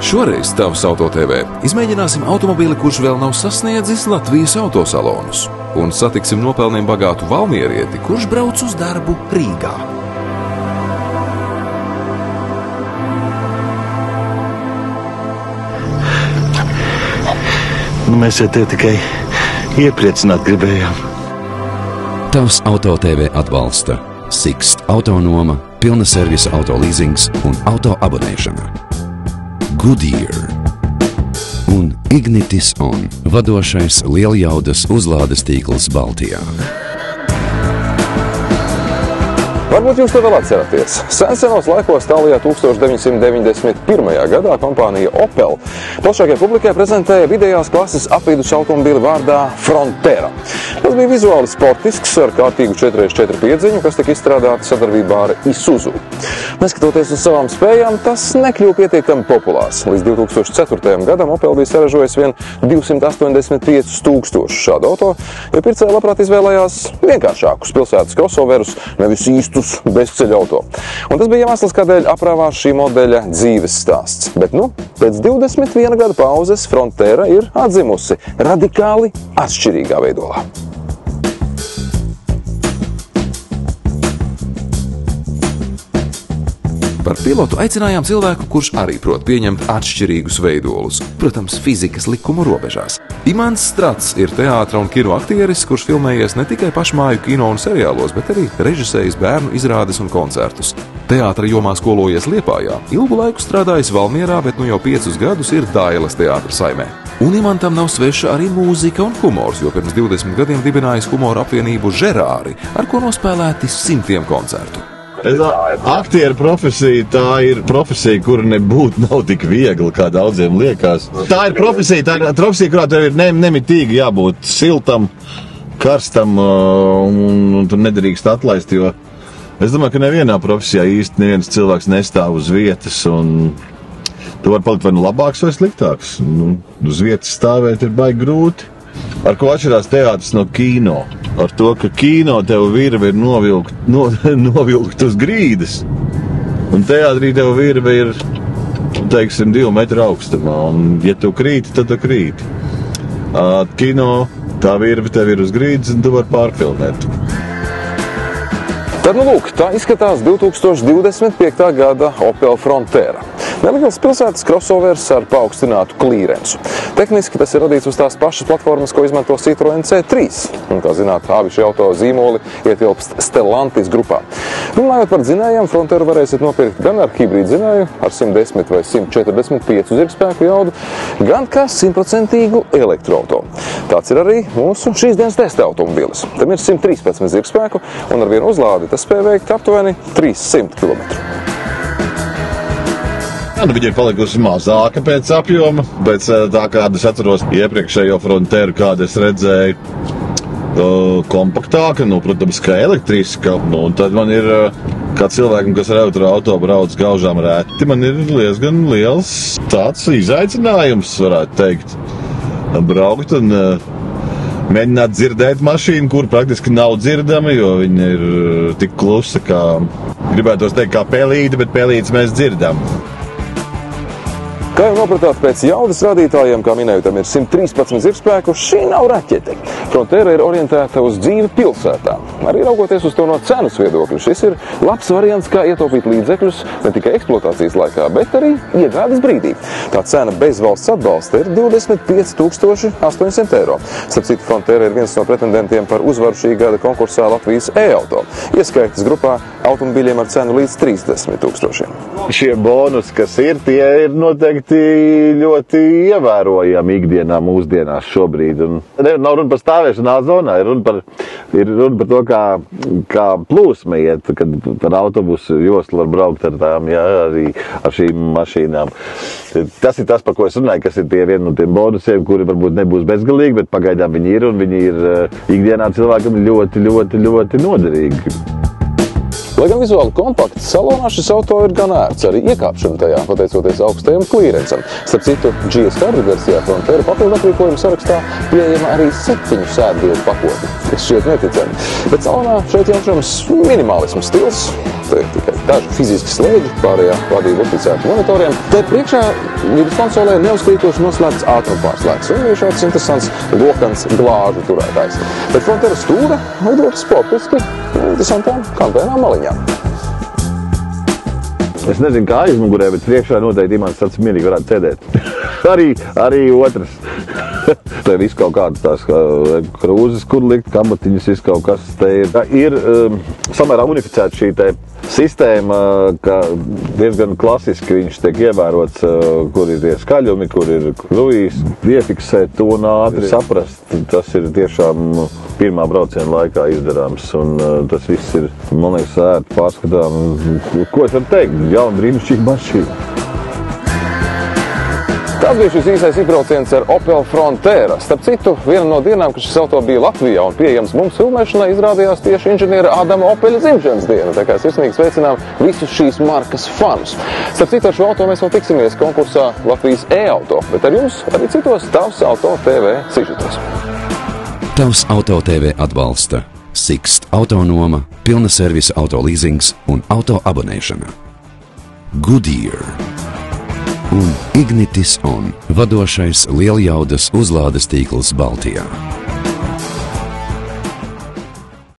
Šoreiz Tavs Auto TV izmēģināsim automobili, kurš vēl nav sasniedzis Latvijas autosalonus, un satiksim nopelniem bagātu valmierieti, kurš brauc uz darbu Rīgā. Mēs jau tevi tikai iepriecināt gribējām. Tavs Auto TV atbalsta Sixt autonoma, pilna servisa autolīzings un auto abonēšana. Goodyear un Ignitis On, vadošais lieljaudas uzlādes tīkls Baltijā. Varbūt jūs to vēl atceraties. Senos laikos tālajā 1991. gadā kompānija Opel plašākajai publikai prezentēja vidējās klases apvidus automobili vārdā Frontera. Tas bija vizuāli sportisks ar kārtīgu 4x4 piedziņu, kas tika izstrādāta sadarbībā ar Isuzu. Neskatoties uz savām spējām, tas nekļuva pietiekami populārs. Līdz 2004. gadam Opel bija saražojis vien 285 000 šādu auto, jo pircēji labprāt izvēlējās vienkāršākus pilsētas crossoverus, nevis īstus bezceļa auto. Un tas bija iemesls, kādēļ aprāvās šī modeļa dzīves stāsts. Bet, pēc 21 gada pauzes Frontera ir atzimusi radikāli atšķirīgā veidolā. Par pilotu aicinājām cilvēku, kurš arī prot pieņemt atšķirīgus veidolus, protams, fizikas likumu robežās. Imants Strats ir teātra un kino aktieris, kurš filmējies ne tikai pašmāju kino un seriālos, bet arī režisējis bērnu izrādes un koncertus. Teātra jomā skolojies Liepājā, ilgu laiku strādājis Valmierā, bet jau 5 gadus ir Dailes teātra saimē. Un Imantam nav sveša arī mūzika un humors, jo pirms 20 gadiem dibinājis humora apvienību Žerāri, ar ko nospēlēti 100 koncertu. Aktieru profesija, tā ir profesija, kura nebūtu nav tik viegli, kā daudziem liekas. Tā ir profesija, kurā tev ir nemitīgi jābūt siltam, karstam, un tu nedrīkst atlaist, jo es domāju, ka nevienā profesijā īsti neviens cilvēks nestāv uz vietas, un tu vari palikt vai nu labāks vai sliktāks. Uz vietas stāvēt ir baigi grūti. Ar ko atšķirās teātris no kino? Ar to, ka kino tev virve ir novilkt uz grīdas, un teātrī tev virve ir, 2 metru augstumā, un ja tu krīti, tad tu krīti. Kino tā virve tev ir uz grīdas, un tu vari pārfilmēt. Tad, tā izskatās 2025. gada Opel Frontera. Neliels pilsētas crossovers ar paaugstinātu klīrensu. Tehniski tas ir radīts uz tās pašas platformas, ko izmanto Citroen C3. Un, kā zināt, abi šie auto zīmoli ietilpst Stellantis grupā. Runājot par dzinējiem, Fronteru varēsiet nopirkt gan ar hibrīdu dzinēju, ar 110 vai 145 zirgspēku jaudu, gan kā 100% elektroauto. Tāds ir arī mūsu šīs dienas testa automobilis. Tam ir 113 zirgspēku, un ar vienu uzlādi tas spēj veikt aptuveni 300 km. Viņa ir palikusi mazāka pēc apjoma, pēc tā, kāda es atceros iepriekšējo Fronteru, kādu es redzēju, kompaktāka, protams, kā elektriska. Un tad man ir, kā cilvēkam, kas ar elektroauto brauc gaužām reti, man ir diezgan liels tāds izaicinājums, varētu teikt, braukt un mēģināt dzirdēt mašīnu, kur praktiski nav dzirdama, jo viņa ir tik klusa, kā gribētos teikt, kā pelīte, bet pelītes mēs dzirdam. Kā jau nopratāt, pēc jaudas rādītājiem, kā minēju, tam ir 113 zirgspēku, šī nav raķete. Frontera ir orientēta uz dzīvi pilsētā. Arī raugoties uz to no cenas viedokļa, šis ir labs variants, kā ietaupīt līdzekļus ne tikai eksploatācijas laikā, bet arī iegādes brīdī. Tā cena bez valsts atbalsta ir 25 800 eiro. Starp citu, Frontera ir viens no pretendentiem par uzvaru šī gada konkursā Latvijas e-auto. Ieskaitas grupā automobiļiem ar cenu līdz 30 000. Šie bonusi, kas ir, tie ir noteikti ļoti ievērojami ikdienā mūsdienās šobrīd. Un nav runa par stāvēšanu A-zonā, ir runa par to, kā plūsma iet, kad ar autobusu joslu var braukt ar tām, arī ar šīm mašīnām. Tas ir tas, par ko es runāju, kas ir viena no tiem bonusiem, kuri varbūt nebūs bezgalīgi, bet pagaidām viņi ir, un viņi ir ikdienā cilvēkam ļoti, ļoti, ļoti noderīgi. Lai gan vizuāli kompakts, salonā šis auto ir gan ērts, arī iekāpšana tajā, pateicoties augstajam klīrencam. Starp citu, GS Hybrid versijā Frontera papildu aprīkojuma sarakstā pieejama arī 7 sēdvietu pakotne, kas šķiet neticami. Bet salonā šeit jaušams minimālismu stils, te tikai daži fiziski slēgi, pārējā vadība uzticēta monitoriem. Te priekšā vidas konsolē neuzkrītoši noslēgts ātrumpārslēgs un ir šāds interesants lokans glāžu turētājs. Bet Frontera stūra lidot sportiski interesantām kantēnām maliņām. Es nezinu, kā aizmugurē, bet priekšā noteikti Imants tāds mierīgi varētu sēdēt. arī otrs. Te viss kaut kādas tās krūzes, kur likt, kabatiņas, viss kaut kas te ir. Ir samērā unificēta šī te sistēma, ka diezgan klasiski viņš tiek ievērots, kur ir tie skaļumi, kur ir krūjīs, piefiksēt to un ātri saprast. Tas ir tiešām pirmā brauciena laikā izdarāms, un tas viss ir, man liekas, ērti pārskatām. Ko es varu teikt? Jauna brīnišķīga mašīna. Tāds bija šis īsais izbrauciens ar Opel Frontera. Starp citu, viena no dienām, kad šis auto bija Latvijā un pieejams mums filmēšanai, izrādījās tieši inženiera Ādama Opeļa dzimšanas diena. Tā kā sirsnīgi sveicinām visus šīs markas fanus. Starp citu, ar šo auto mēs vēl tiksimies konkursā Latvijas e-auto, bet ar jums arī citos Tavs Auto TV sižetos. Tavs Auto TV atbalsta Sixt autonoma, pilna servisa auto leasings un auto abonēšana. Goodyear un Ignitis On, vadošais lieljaudas uzlādes tīkls Baltijā.